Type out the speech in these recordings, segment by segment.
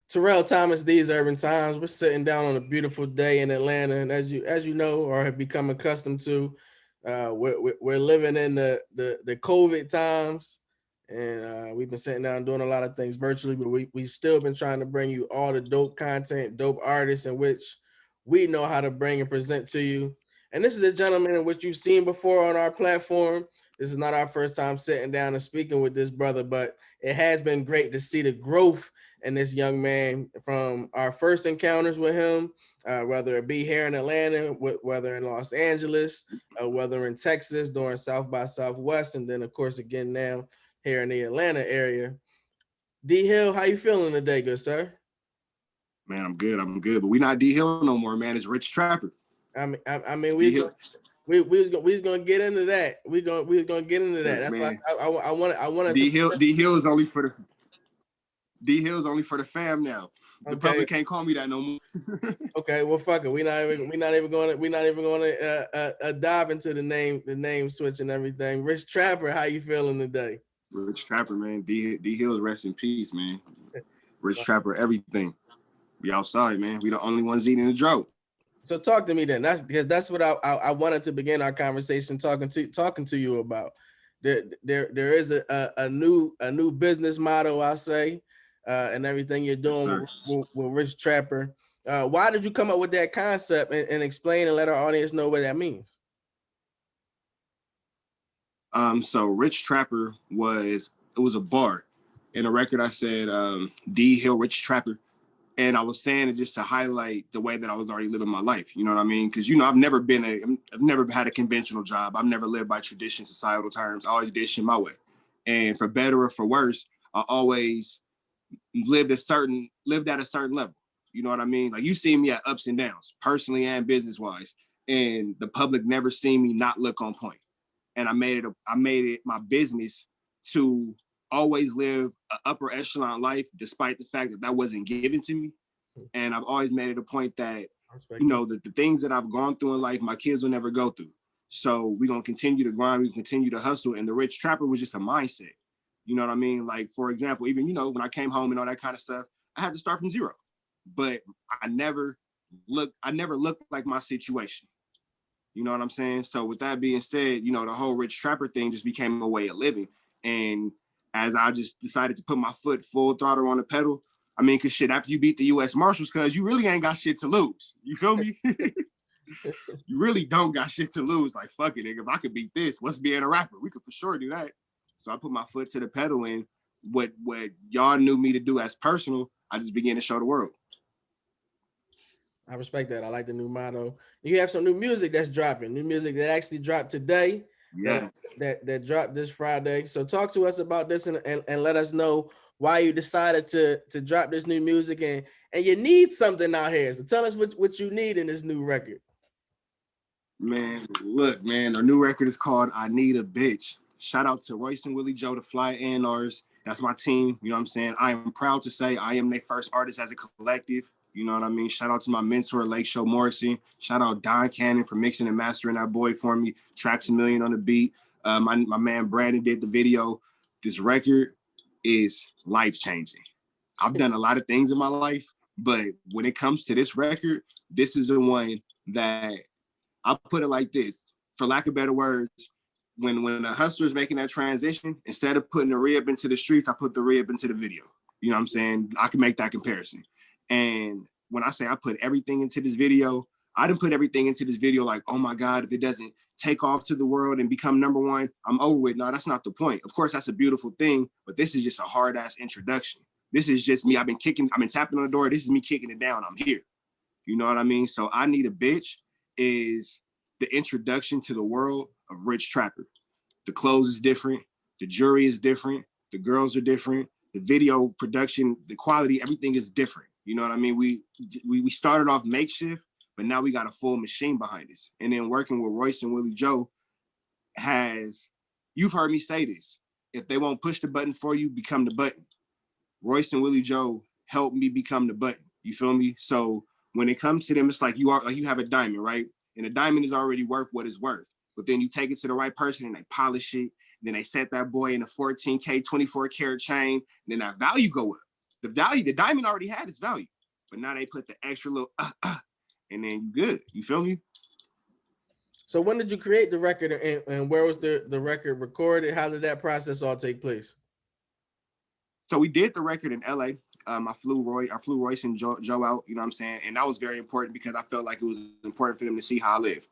Terrell Thomas, These Urban Times. We're sitting down on a beautiful day in Atlanta, and as you know or have become accustomed to, we're living in the COVID times, and we've been sitting down doing a lot of things virtually, but we've still been trying to bring you all the dope content, dope artists in which we know how to bring and present to you. And this is a gentleman in which you've seen before on our platform. This is not our first time sitting down and speaking with this brother, but it has been great to see the growth in this young man from our first encounters with him, whether it be here in Atlanta, whether in Los Angeles, whether in Texas during South by Southwest, and then of course again now here in the Atlanta area. D.Hill, how you feeling today, good sir? Man, I'm good. But we not D.Hill no more, man. It's Rich Trapper. I mean, we was gonna get into that. We was gonna get into that. That's man. why I wanted D.Hill is only for the fam now. The Okay. public can't call me that no more. Okay, well, fuck it. We're not even going to dive into the name switch and everything. Rich Trapper, how you feeling today? Rich Trapper, man. D.Hill's rest in peace, man. Rich Trapper, everything. We outside, man. We the only ones eating the drought. So talk to me then. That's what I wanted to begin our conversation talking to you about. There is a new business model, I'll say, and everything you're doing with Rich Trapper. Why did you come up with that concept and explain and let our audience know what that means? So Rich Trapper was a bar. In a record, I said D.Hill, Rich Trapper. And I was saying it just to highlight the way that I was already living my life. You know what I mean? Because, I've never had a conventional job. I've never lived by tradition, societal terms. I always did shit my way. And for better or for worse, I always lived at a certain level. You know what I mean? Like, you see me at ups and downs, personally and business wise, and the public never seen me not look on point. And I made it my business to always live an upper echelon life, despite the fact that wasn't given to me. And I've always made it a point that, the things that I've gone through in life, my kids will never go through. So we're going to continue to grind, we continue to hustle. And the Rich Trapper was just a mindset. You know what I mean? Like, for example, even, when I came home and all that kind of stuff, I had to start from zero. But I never looked like my situation. You know what I'm saying? So with that being said, the whole Rich Trapper thing just became a way of living. And as I just decided to put my foot full throttle on the pedal, I mean, because shit, after you beat the U.S. Marshals, because you really ain't got shit to lose. You feel me? You really don't got shit to lose. Like, fuck it, nigga. If I could beat this, what's being a rapper? We could for sure do that. So I put my foot to the pedal, and what y'all knew me to do as personal, I just began to show the world. I respect that. I like the new motto. You have some new music that's dropping. New music that actually dropped today. Yeah. That dropped this Friday. So talk to us about this and let us know why you decided to drop this new music and you need something out here. So tell us what you need in this new record. Man, look, man, our new record is called I Need a Bitch. Shout out to Royce and Willie Joe, the Fly AnRs. That's my team. You know what I'm saying? I am proud to say I am their first artist as a collective. You know what I mean? Shout out to my mentor, Lake Show Morrison. Shout out Don Cannon for mixing and mastering that boy for me. Tracks a million on the beat. My man Brandon did the video. This record is life-changing. I've done a lot of things in my life, but when it comes to this record, this is the one that I put it like this. For lack of better words, when a hustler is making that transition, instead of putting the rib into the streets, I put the rib into the video. You know what I'm saying? I can make that comparison. And when I say I put everything into this video, I didn't put everything into this video like, oh my God, if it doesn't take off to the world and become number one, I'm over with. No, that's not the point. Of course, that's a beautiful thing, but this is just a hard ass introduction. This is just me. I've been tapping on the door. This is me kicking it down. I'm here. You know what I mean? So I Need a Bitch is the introduction to the world of Rich Trapper. The clothes is different. The jewelry is different. The girls are different. The video production, the quality, everything is different. You know what I mean? We started off makeshift, but now we got a full machine behind us. And then working with Royce and Willie Joe you've heard me say this, if they won't push the button for you, become the button. Royce and Willie Joe helped me become the button. You feel me? So when it comes to them, it's like you have a diamond, right? And a diamond is already worth what it's worth. But then you take it to the right person and they polish it. Then they set that boy in a 14K, 24 karat chain. And then that value go up. The diamond already had its value, but now they put the extra little and then you good. You feel me? So when did you create the record, and where was the record recorded? How did that process all take place? So we did the record in LA. I flew Royce and Joe out, you know what I'm saying? And that was very important because I felt like it was important for them to see how I live.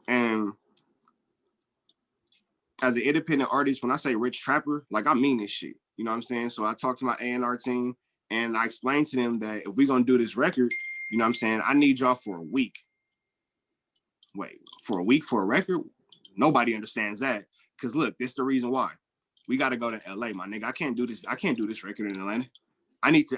And as an independent artist, when I say rich trapper, like I mean this shit. You know what I'm saying? So I talked to my A&R team and I explained to them that if we're gonna do this record, you know what I'm saying, I need y'all for a week. Wait, for a week for a record? Nobody understands that. Cause look, this is the reason why. We gotta go to LA, my nigga. I can't do this record in Atlanta. I need to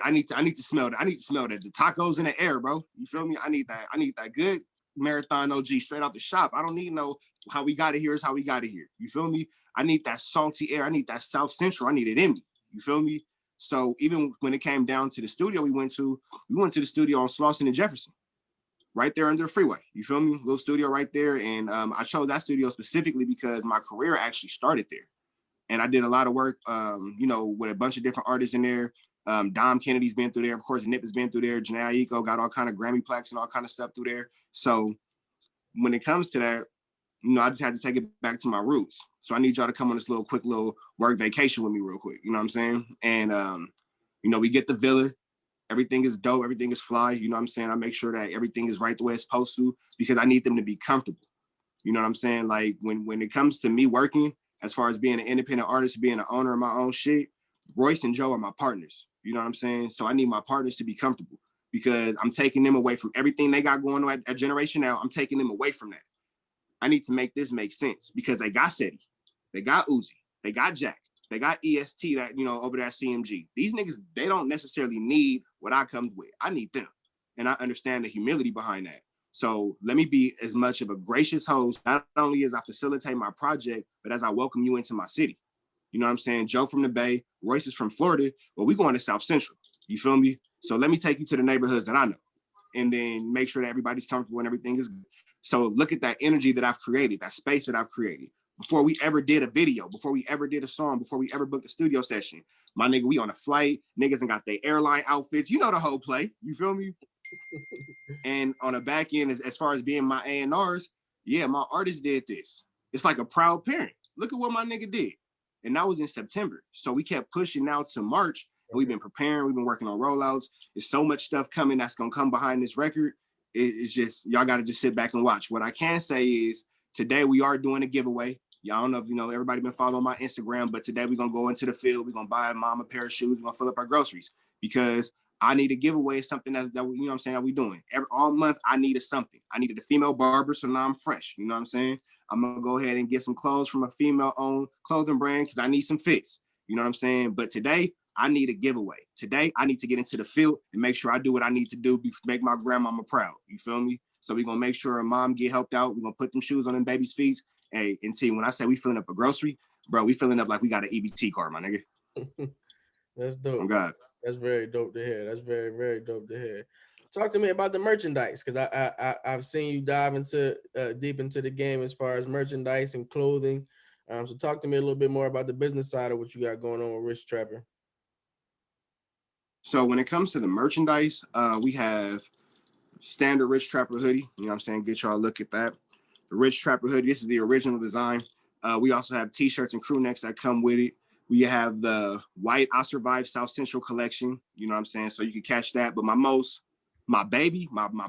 smell that. I need to smell that. The tacos in the air, bro. You feel me? I need that good marathon OG straight out the shop. I don't need no how we got it here is how we got it here. You feel me? I need that salty air. I need that South Central. I need it in me. You feel me? So even when it came down to the studio we went to the studio on Slauson and Jefferson, right there under the freeway. You feel me? Little studio right there. And I chose that studio specifically because my career actually started there. And I did a lot of work, with a bunch of different artists in there. Dom Kennedy's been through there. Of course, Nip has been through there. Janae Aiko got all kind of Grammy plaques and all kind of stuff through there. So when it comes to that, I just had to take it back to my roots. So I need y'all to come on this quick little work vacation with me real quick. You know what I'm saying? And, we get the villa. Everything is dope. Everything is fly. You know what I'm saying? I make sure that everything is right the way it's supposed to because I need them to be comfortable. You know what I'm saying? Like when it comes to me working, as far as being an independent artist, being an owner of my own shit, Royce and Joe are my partners. You know what I'm saying? So I need my partners to be comfortable because I'm taking them away from everything they got going on at Generation Now. I'm taking them away from that. I need to make this make sense because they got SETI, they got Uzi, they got Jack, they got EST that, over there at CMG. These niggas, they don't necessarily need what I come with. I need them. And I understand the humility behind that. So let me be as much of a gracious host, not only as I facilitate my project, but as I welcome you into my city. You know what I'm saying? Joe from the Bay, Royce is from Florida, but we going to South Central. You feel me? So let me take you to the neighborhoods that I know and then make sure that everybody's comfortable and everything is good. So look at that energy that I've created, that space that I've created. Before we ever did a video, before we ever did a song, before we ever booked a studio session, my nigga, we on a flight, niggas and got their airline outfits. You know the whole play. You feel me? And on the back end, as far as being my A&Rs, yeah, my artist did this. It's like a proud parent. Look at what my nigga did. And that was in September. So we kept pushing now to March. And we've been preparing. We've been working on rollouts. There's so much stuff coming that's going to come behind this record. It's just, y'all got to just sit back and watch. What I can say is today we are doing a giveaway. Y'all don't know if, everybody been following my Instagram, but today we're going to go into the field. We're going to buy mom a pair of shoes. We're going to fill up our groceries because I need a giveaway. Something that you know what I'm saying, that we doing. All month, I needed something. I needed a female barber, so now I'm fresh. You know what I'm saying? I'm going to go ahead and get some clothes from a female-owned clothing brand because I need some fits. You know what I'm saying? But today, I need a giveaway. Today, I need to get into the field and make sure I do what I need to do to make my grandmama proud. You feel me? So we're going to make sure her mom get helped out. We're going to put them shoes on them baby's feet. Hey, and see, when I say we filling up a grocery, bro, we filling up like we got an EBT card, my nigga. That's dope. Oh, God. That's very dope to hear. That's very, very dope to hear. Talk to me about the merchandise because I've seen you dive into deep into the game as far as merchandise and clothing. So talk to me a little bit more about the business side of what you got going on with Rich Trapper. So when it comes to the merchandise, we have standard Rich Trapper hoodie. You know what I'm saying? Get y'all a look at that. The Rich Trapper hoodie. This is the original design. We also have t-shirts and crew necks that come with it. We have the white I Survived South Central collection. You know what I'm saying? So you can catch that. But my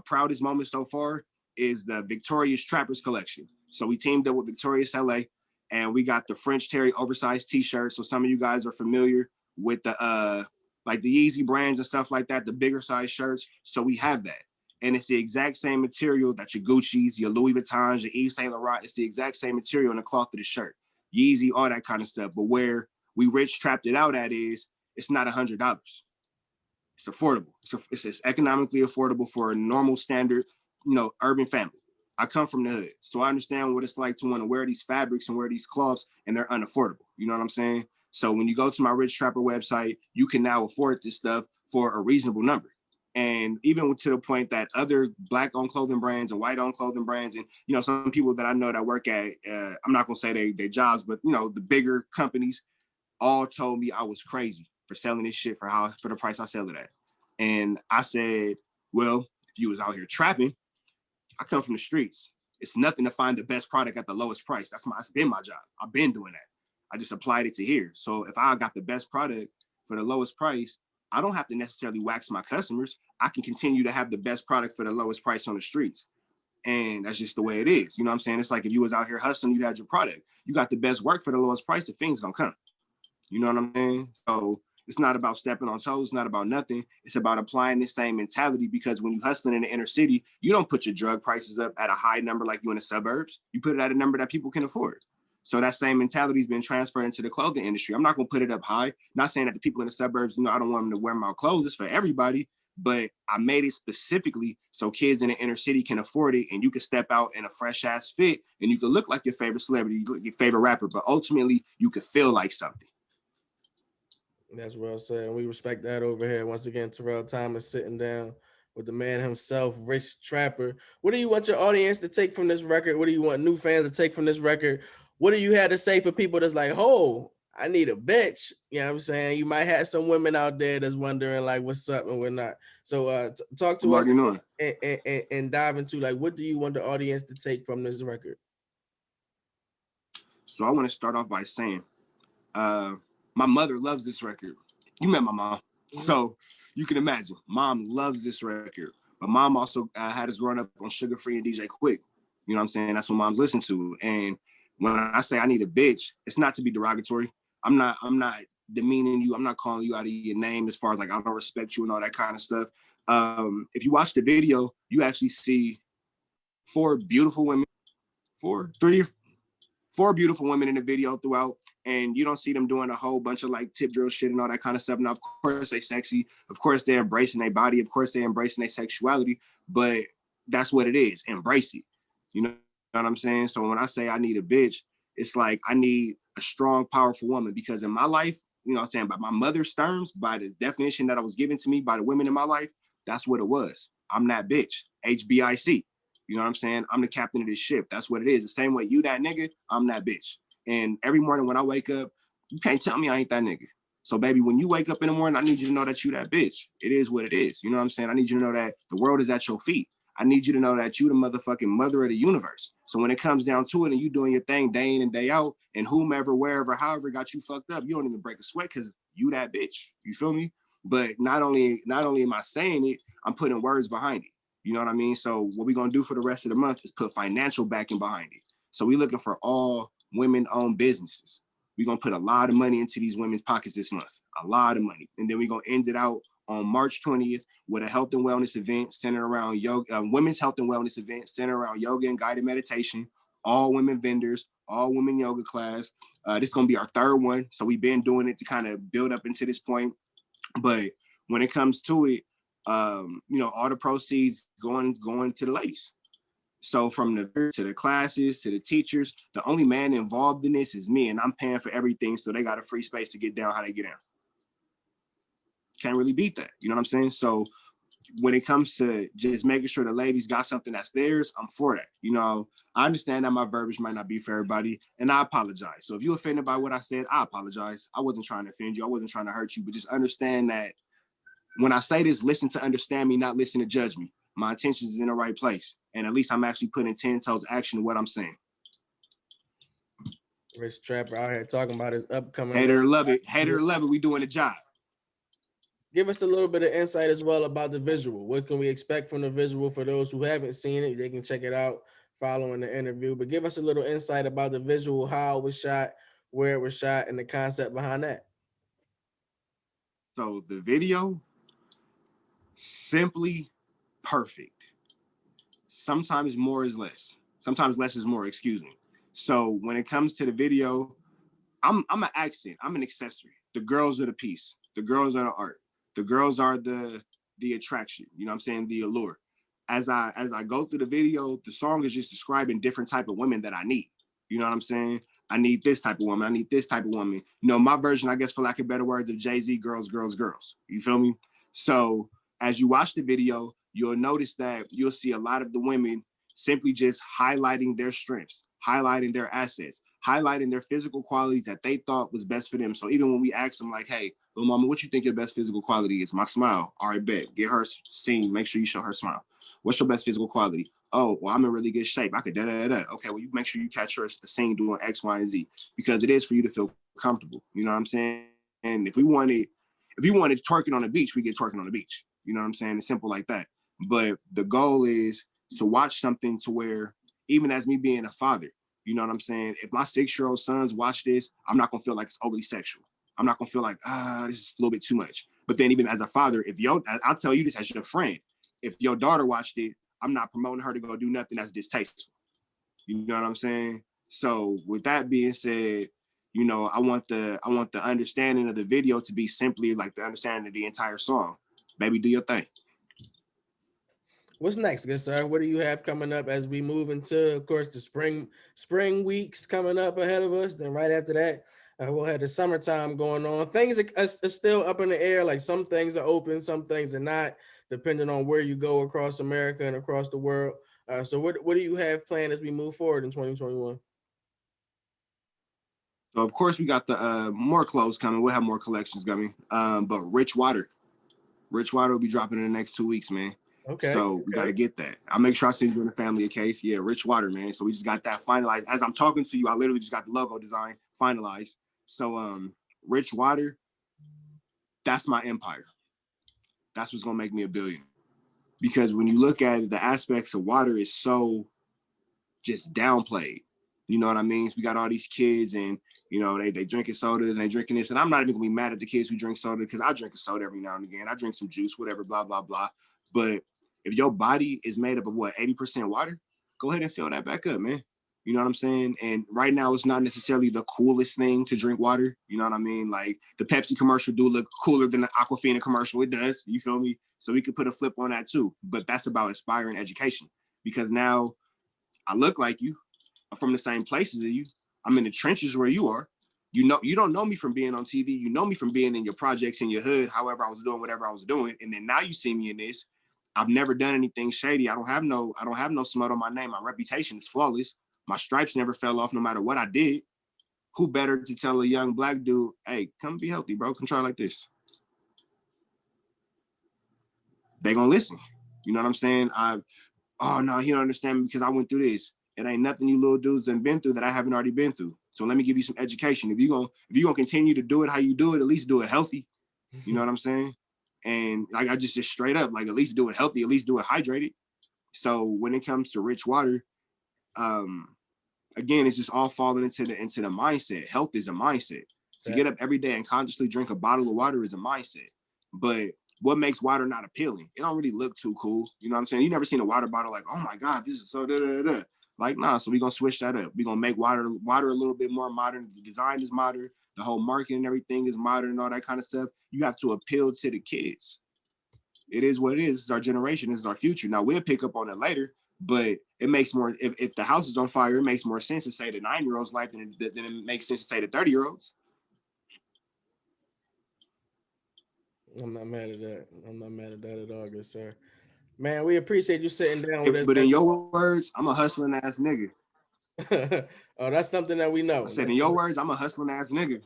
proudest moment so far is the Victorious Trappers collection. So we teamed up with Victorious LA and we got the French Terry oversized t-shirt. So some of you guys are familiar with the like the Yeezy brands and stuff like that, the bigger size shirts. So we have that. And it's the exact same material that your Gucci's, your Louis Vuittons, your Yves Saint Laurent. It's the exact same material in the cloth of the shirt. Yeezy, all that kind of stuff. But where we Rich trapped it out at is it's not $100. It's affordable. It's economically affordable for a normal standard, urban family. I come from the hood, so I understand what it's like to want to wear these fabrics and wear these cloths, and they're unaffordable. You know what I'm saying? So when you go to my Rich Trapper website, you can now afford this stuff for a reasonable number. And even to the point that other Black-owned clothing brands and white-owned clothing brands and, some people that I know that work at, I'm not going to say their jobs, but, the bigger companies all told me I was crazy for selling this shit for the price I sell it at. And I said, well, if you was out here trapping, I come from the streets. It's nothing to find the best product at the lowest price. That's been my job. I've been doing that. I just applied it to here. So if I got the best product for the lowest price, I don't have to necessarily wax my customers. I can continue to have the best product for the lowest price on the streets. And that's just the way it is. You know what I'm saying? It's like if you was out here hustling, you had your product. You got the best work for the lowest price, the things gonna come. You know what I'm saying? So it's not about stepping on toes. It's not about nothing. It's about applying this same mentality, because when you hustling in the inner city, you don't put your drug prices up at a high number like you in the suburbs. You put it at a number that people can afford. So that same mentality has been transferred into the clothing industry. I'm not going to put it up high. Not saying that the people in the suburbs, I don't want them to wear my clothes. It's for everybody. But I made it specifically so kids in the inner city can afford it, and you can step out in a fresh ass fit, and you can look like your favorite celebrity, your favorite rapper, but ultimately you can feel like something. That's well said. We respect that over here. Once again, Terrell Thomas sitting down with the man himself, Rich Trapper. What do you want your audience to take from this record? What do you want new fans to take from this record? What do you have to say for people that's like, oh, I need a bitch? You know what I'm saying? You might have some women out there that's wondering like, what's up and whatnot. So talk to us and dive into like, what do you want the audience to take from this record? So I want to start off by saying, my mother loves this record. You met my mom. Mm-hmm. So you can imagine, mom loves this record. But mom also had us growing up on Sugar Free and DJ Quick. You know what I'm saying? That's what moms listen to. And when I say I need a bitch, it's not to be derogatory. I'm not demeaning you. I'm not calling you out of your name as far as like, I don't respect you and all that kind of stuff. If you watch the video, you actually see four beautiful women in the video throughout. And you don't see them doing a whole bunch of like tip drill shit and all that kind of stuff. Now, of course, they sexy. Of course, they're embracing their body. Of course, they're embracing their sexuality. But that's what it is. Embrace it. You know what I'm saying? So when I say I need a bitch, it's like I need a strong, powerful woman. Because in my life, you know what I'm saying, by my mother's terms, by the definition that I was given to me by the women in my life, that's what it was. I'm that bitch. HBIC. You know what I'm saying? I'm the captain of this ship. That's what it is. The same way you that nigga, I'm that bitch. And every morning when I wake up, you can't tell me I ain't that nigga. So baby, when you wake up in the morning, I need you to know that you that bitch. It is what it is. You know what I'm saying? I need you to know that the world is at your feet. I need you to know that you the motherfucking mother of the universe. So when it comes down to it and you doing your thing day in and day out, and whomever, wherever, however got you fucked up, you don't even break a sweat because you that bitch. You feel me? But not only am I saying it, I'm putting words behind it. You know what I mean? So what we're going to do for the rest of the month is put financial backing behind it. So we're looking for all women-owned businesses. We're going to put a lot of money into these women's pockets this month, a lot of money. And then we're going to end it out on March 20th with a health and wellness event centered around yoga, women's health and wellness event centered around yoga and guided meditation, all women vendors, all women yoga class. This is going to be our third one. So we've been doing it to kind of build up into this point. But when it comes to it, all the proceeds going to the ladies. So from the to the classes to the teachers, the only man involved in this is me, and I'm paying for everything. So they got a free space to get down how they get down. Can't really beat that. You know what I'm saying? So when it comes to just making sure the ladies got something that's theirs, I'm for that. You know, I understand that my verbiage might not be for everybody, and I apologize. So if you're offended by what I said, I apologize. I wasn't trying to offend you. I wasn't trying to hurt you, but just understand that when I say this, listen to understand me, not listen to judge me. My intentions is in the right place. And at least I'm actually putting 10 toes action to what I'm saying. Rich Trapper out here talking about his upcoming. Hater love it. Hater love it. We doing the job. Give us a little bit of insight as well about the visual. What can we expect from the visual for those who haven't seen it? They can check it out following the interview. But give us a little insight about the visual, how it was shot, where it was shot, and the concept behind that. So the video, simply perfect. Sometimes more is less. Sometimes less is more, excuse me. So when it comes to the video, I'm an accent. I'm an accessory. The girls are the piece. The girls are the art. The girls are the attraction. You know what I'm saying? The allure. As I go through the video, the song is just describing different type of women that I need. You know what I'm saying? I need this type of woman. I need this type of woman. You know, my version, I guess, for lack of better words, of Jay-Z, girls, girls, girls. You feel me? So as you watch the video, you'll notice that you'll see a lot of the women simply just highlighting their strengths, highlighting their assets, highlighting their physical qualities that they thought was best for them. So even when we ask them like, hey, little mama, what you think your best physical quality is? My smile. All right, bet. Get her seen. Make sure you show her smile. What's your best physical quality? Oh, well, I'm in really good shape. I could da-da-da-da. Okay, well, you make sure you catch her the scene doing X, Y, and Z, because it is for you to feel comfortable. You know what I'm saying? And if you wanted twerking on the beach, we get twerking on the beach. You know what I'm saying? It's simple like that. But the goal is to watch something to where, even as me being a father, you know what I'm saying? If my 6-year-old sons watch this, I'm not gonna feel like it's overly sexual. I'm not gonna feel like, this is a little bit too much. But then even as a father, I'll tell you this as your friend, if your daughter watched it, I'm not promoting her to go do nothing that's distasteful. You know what I'm saying? So with that being said, you know, I want the understanding of the video to be simply like the understanding of the entire song. Baby, do your thing. What's next, good sir? What do you have coming up as we move into, of course, the spring weeks coming up ahead of us? Then right after that, we'll have the summertime going on. Things are still up in the air. Like some things are open, some things are not, depending on where you go across America and across the world. So what do you have planned as we move forward in 2021? So of course we got the more clothes coming. We'll have more collections coming. But Rich Water will be dropping in the next 2 weeks, man. Okay. So we got to get that. I'll make sure I send you in the family a case. Yeah, Rich Water, man. So we just got that finalized. As I'm talking to you, I literally just got the logo design finalized. So Rich Water, that's my empire. That's what's gonna make me a billion. Because when you look at it, the aspects of water is so just downplayed. You know what I mean? So we got all these kids and you know they drinking sodas and they drinking this. And I'm not even gonna be mad at the kids who drink soda because I drink a soda every now and again. I drink some juice, whatever, blah, blah, blah. But if your body is made up of what, 80% water, go ahead and fill that back up, man. You know what I'm saying? And right now it's not necessarily the coolest thing to drink water. You know what I mean? Like the Pepsi commercial do look cooler than the Aquafina commercial. It does. You feel me? So we could put a flip on that too. But that's about inspiring education because now I look like you. I'm from the same places as you. I'm in the trenches where you are. You know, you don't know me from being on TV. You know me from being in your projects in your hood, however I was doing whatever I was doing. And then now you see me in this. I've never done anything shady. I don't have no smut on my name. My reputation is flawless. My stripes never fell off no matter what I did. Who better to tell a young black dude, hey, come be healthy, bro. Come try like this. They gonna listen. You know what I'm saying? Oh no, he don't understand me because I went through this. It ain't nothing you little dudes have been through that I haven't already been through. So let me give you some education. If you gonna continue to do it how you do it, at least do it healthy. You know what I'm saying? And like I just straight up, like at least do it healthy, at least do it hydrated. So when it comes to rich water, again, it's just all falling into the mindset. Health is a mindset. To get up every day and consciously drink a bottle of water is a mindset. But what makes water not appealing? It don't really look too cool. You know what I'm saying? You never seen a water bottle like, oh my God, this is so da da da. Like, nah, so we're gonna switch that up. We're gonna make water a little bit more modern. The design is modern, the whole marketing and everything is modern and all that kind of stuff. You have to appeal to the kids. It is what it is. It's our generation, it's our future. Now we'll pick up on it later, but it makes more if the house is on fire, it makes more sense to say the 9-year-old's life than it makes sense to say the 30-year-olds. I'm not mad at that. I'm not mad at that at all, good sir. Man, we appreciate you sitting down with us. But in your words, I'm a hustling ass nigga. Oh, that's something that we know. I said, in your words, I'm a hustling ass nigga.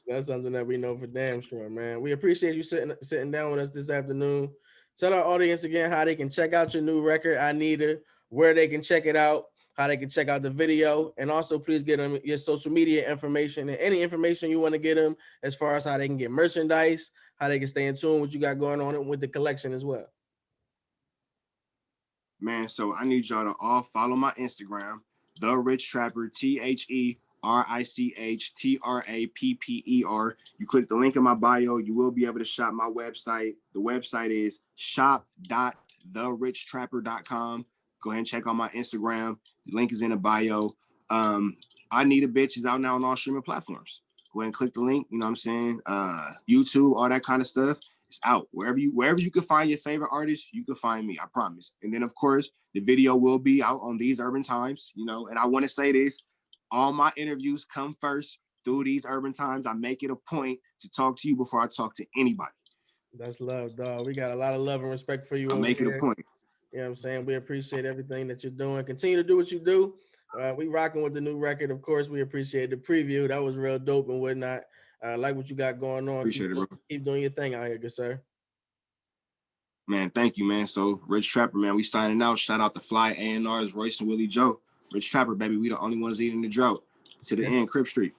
That's something that we know for damn sure, man. We appreciate you sitting down with us this afternoon. Tell our audience again how they can check out your new record, I Need Her, where they can check it out, how they can check out the video, and also please get them your social media information and any information you want to get them as far as how they can get merchandise, how they can stay in tune with what you got going on with the collection as well. Man, so I need y'all to all follow my Instagram, The Rich Trapper, TheRichTrapper. You click the link in my bio, you will be able to shop my website. The website is shop.therichtrapper.com. Go ahead and check out my Instagram. The link is in the bio. I Need a Bitch is out now on all streaming platforms. Go ahead and click the link, you know what I'm saying? YouTube, all that kind of stuff. It's out. Wherever you can find your favorite artist, you can find me, I promise. And then of course, the video will be out on These Urban Times, you know, and I want to say this, all my interviews come first through These Urban Times. I make it a point to talk to you before I talk to anybody. That's love, dog. We got a lot of love and respect for you. I make it a point. You know what I'm saying? We appreciate everything that you're doing. Continue to do what you do. We rocking with the new record. Of course, we appreciate the preview. That was real dope and whatnot. Like what you got going on. Appreciate it, bro. Keep doing your thing out here, good sir. Man, thank you, man. So Rich Trapper, man, we signing out. Shout out to Fly AnRs, Royce and Willie Joe. Rich Trapper, baby, we the only ones eating the drought. To the end, Crip Street.